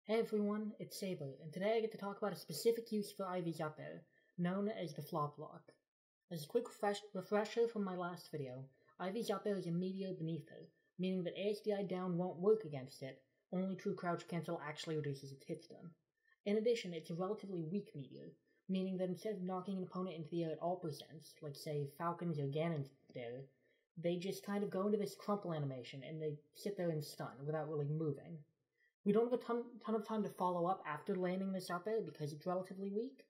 Hey everyone, it's Sabre, and today I get to talk about a specific use for IVs up there, known as the flop lock. As a quick refresher from my last video, IVs up there is a meteor beneath her, meaning that ASDI down won't work against it, only true crouch cancel actually reduces its hit stun. In addition, it's a relatively weak meteor, meaning that instead of knocking an opponent into the air at all percents, like say Falcons or Ganon's there, they just kind of go into this crumple animation and they sit there and stun without really moving. We don't have a ton of time to follow up after landing this up air because it's relatively weak,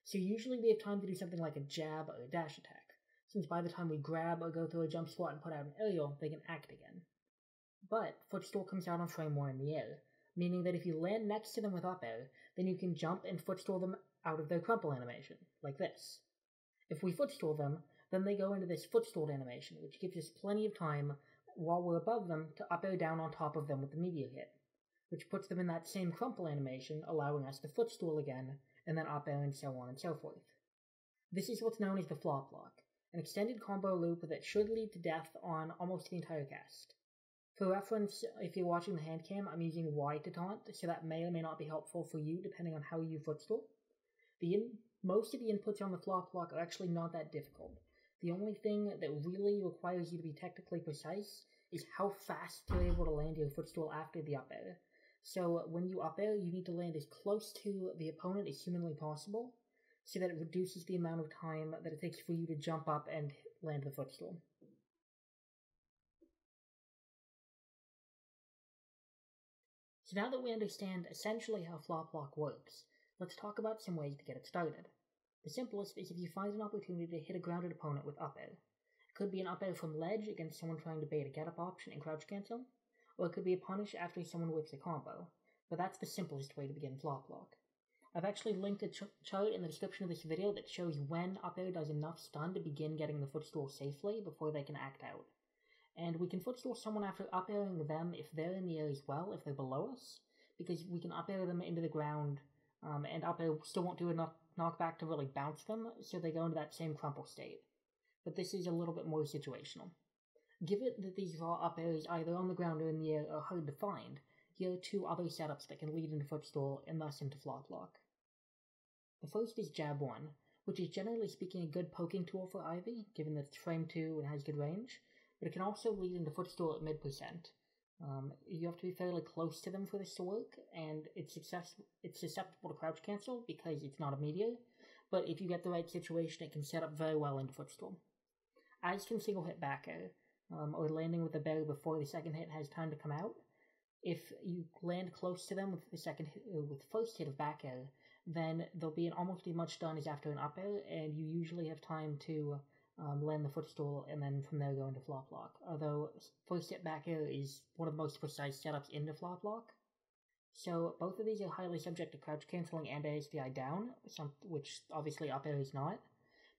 so usually we have time to do something like a jab or a dash attack, since by the time we grab or go through a jump squat and put out an aerial, they can act again. But footstool comes out on frame 1 in the air, meaning that if you land next to them with up air, then you can jump and footstool them out of their crumple animation, like this. If we footstool them, then they go into this footstool animation, which gives us plenty of time while we're above them to up air down on top of them with the meteor hit, which puts them in that same crumple animation, allowing us to footstool again, and then up air and so on and so forth. This is what's known as the flop lock, an extended combo loop that should lead to death on almost the entire cast. For reference, if you're watching the hand cam, I'm using Y to taunt, so that may or may not be helpful for you depending on how you footstool. Most of the inputs on the flop lock are actually not that difficult. The only thing that really requires you to be technically precise is how fast you're able to land your footstool after the up air. So when you up air, you need to land as close to the opponent as humanly possible, so that it reduces the amount of time that it takes for you to jump up and land the footstool. So now that we understand essentially how flop lock works, let's talk about some ways to get it started. The simplest is if you find an opportunity to hit a grounded opponent with up air. It could be an up air from ledge against someone trying to bait a get up option and crouch cancel, or it could be a punish after someone whips a combo, but that's the simplest way to begin flop lock. I've actually linked a chart in the description of this video that shows when up air does enough stun to begin getting the footstool safely before they can act out. And we can footstool someone after up airing them if they're in the air as well, if they're below us, because we can up air them into the ground, and up air still won't do enough knockback to really bounce them, so they go into that same crumple state. But this is a little bit more situational. Given that these raw up airs either on the ground or in the air are hard to find, here are two other setups that can lead into footstool and thus into flop lock. The first is jab 1, which is generally speaking a good poking tool for Ivy, given that it's frame 2 and has good range, but it can also lead into footstool at mid%. You have to be fairly close to them for this to work, and it's susceptible to crouch cancel because it's not a meteor, but if you get the right situation, it can set up very well into footstool. As can single hit back air, or landing with a berry before the second hit has time to come out. If you land close to them with the first hit of back air, then they'll be in almost as much stun as after an up air, and you usually have time to land the footstool and then from there go into flop lock. Although first hit back air is one of the most precise setups into flop lock. So both of these are highly subject to crouch canceling and ASDI down, which obviously up air is not,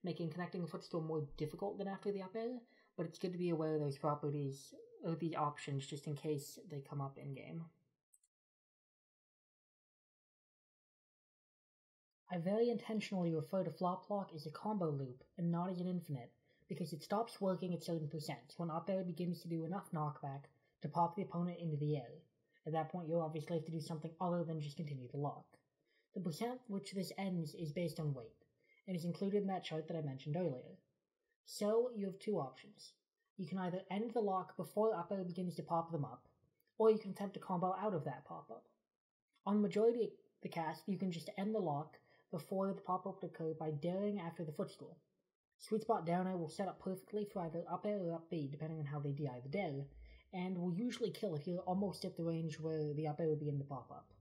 making connecting a footstool more difficult than after the up air, but it's good to be aware of those properties, or the options, just in case they come up in-game. I very intentionally refer to flop lock as a combo loop and not as an infinite, because it stops working at certain percents when up air begins to do enough knockback to pop the opponent into the air. At that point, you'll obviously have to do something other than just continue to lock. The percent which this ends is based on weight, and is included in that chart that I mentioned earlier. So, you have two options. You can either end the lock before up air begins to pop them up, or you can attempt to combo out of that pop-up. On the majority of the cast, you can just end the lock before the pop-up would occur by daring after the footstool. Sweet spot down air will set up perfectly for either up air or up B, depending on how they DI the dare, and will usually kill if you're almost at the range where the up air will begin to pop up.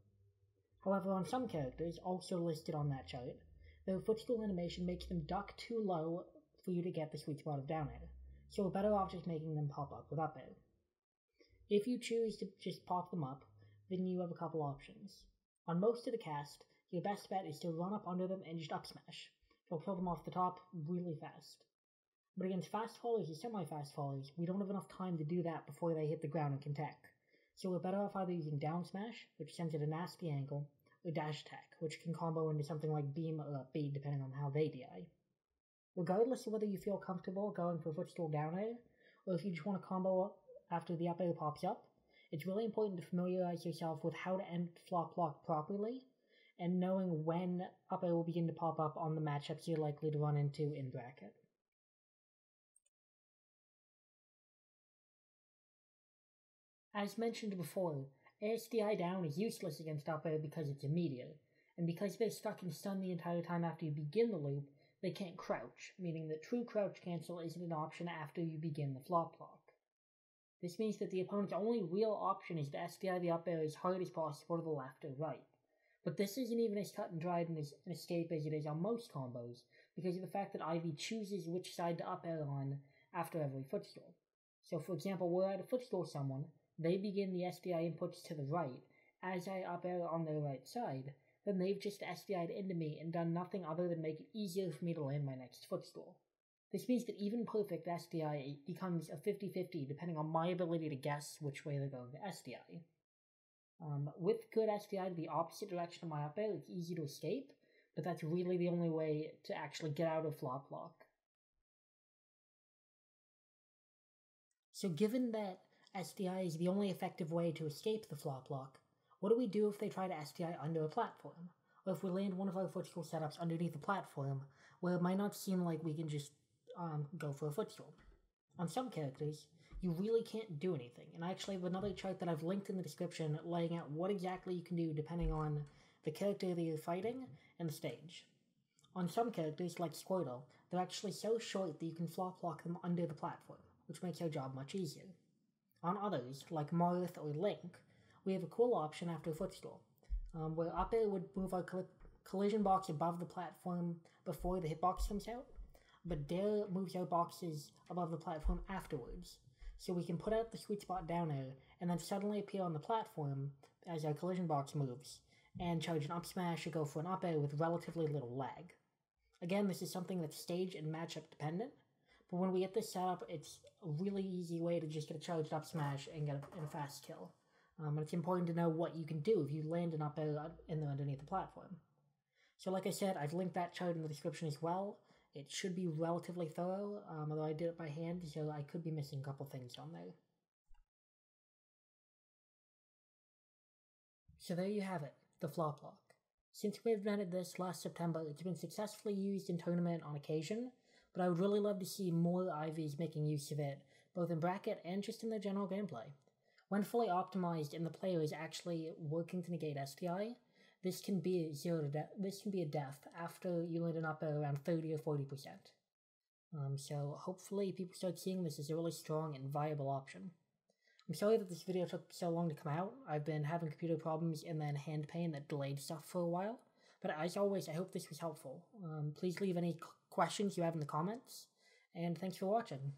However, on some characters, also listed on that chart, their footstool animation makes them duck too low for you to get the sweet spot of down air, so we're better off just making them pop up with up air. If you choose to just pop them up, then you have a couple options. On most of the cast, your best bet is to run up under them and just up smash. It'll kill them off the top really fast. But against fast fallers or semi-fast fallers, we don't have enough time to do that before they hit the ground and can tech. So we're better off either using down smash, which sends at a nasty angle, or dash attack, which can combo into something like beam or up B depending on how they DI. Regardless of whether you feel comfortable going for footstool down air, or if you just want to combo after the up air pops up, It's really important to familiarize yourself with how to end flop lock properly, and knowing when up air will begin to pop up on the matchups you're likely to run into in bracket. As mentioned before, ASDI down is useless against up air because it's immediate, and because they're stuck in stun the entire time after you begin the loop, they can't crouch, meaning that true crouch cancel isn't an option after you begin the flop lock. This means that the opponent's only real option is to SDI the up air as hard as possible to the left or right. But this isn't even as cut and dried an escape as it is on most combos, because of the fact that Ivy chooses which side to up air on after every footstool. So for example, were I to footstool someone, they begin the SDI inputs to the right, as I up air on their right side, then they've just SDI'd into me and done nothing other than make it easier for me to land my next footstool. This means that even perfect SDI becomes a 50-50 depending on my ability to guess which way they're going to SDI. With good SDI to the opposite direction of my up air, it's easy to escape, but that's really the only way to actually get out of flop lock. So given that SDI is the only effective way to escape the flop lock, what do we do if they try to SDI under a platform? Or if we land one of our footstool setups underneath a platform, where it might not seem like we can just go for a footstool? On some characters, you really can't do anything, and I actually have another chart that I've linked in the description laying out what exactly you can do depending on the character that you're fighting and the stage. On some characters, like Squirtle, they're actually so short that you can flop lock them under the platform, which makes our job much easier. On others, like Marth or Link, we have a cool option after a footstool, where up air would move our collision box above the platform before the hitbox comes out, but Dare moves our boxes above the platform afterwards, so we can put out the sweet spot down air and then suddenly appear on the platform as our collision box moves, and charge an up smash or go for an up air with relatively little lag. Again, this is something that's stage and matchup dependent, but when we get this set up, it's a really easy way to just get a charged up smash and get a fast kill. And it's important to know what you can do if you land an up air in there underneath the platform. So like I said, I've linked that chart in the description as well. It should be relatively thorough, although I did it by hand, so I could be missing a couple things on there. So there you have it, the flop lock. Since we invented this last September, it's been successfully used in tournament on occasion, but I would really love to see more Ivies making use of it, both in bracket and just in their general gameplay. When fully optimized and the player is actually working to negate SDI, this can be a death after you land an up air around 30 or 40%. So hopefully people start seeing this as a really strong and viable option. I'm sorry that this video took so long to come out. I've been having computer problems and then hand pain that delayed stuff for a while. But as always, I hope this was helpful. Please leave any questions you have in the comments, and thanks for watching.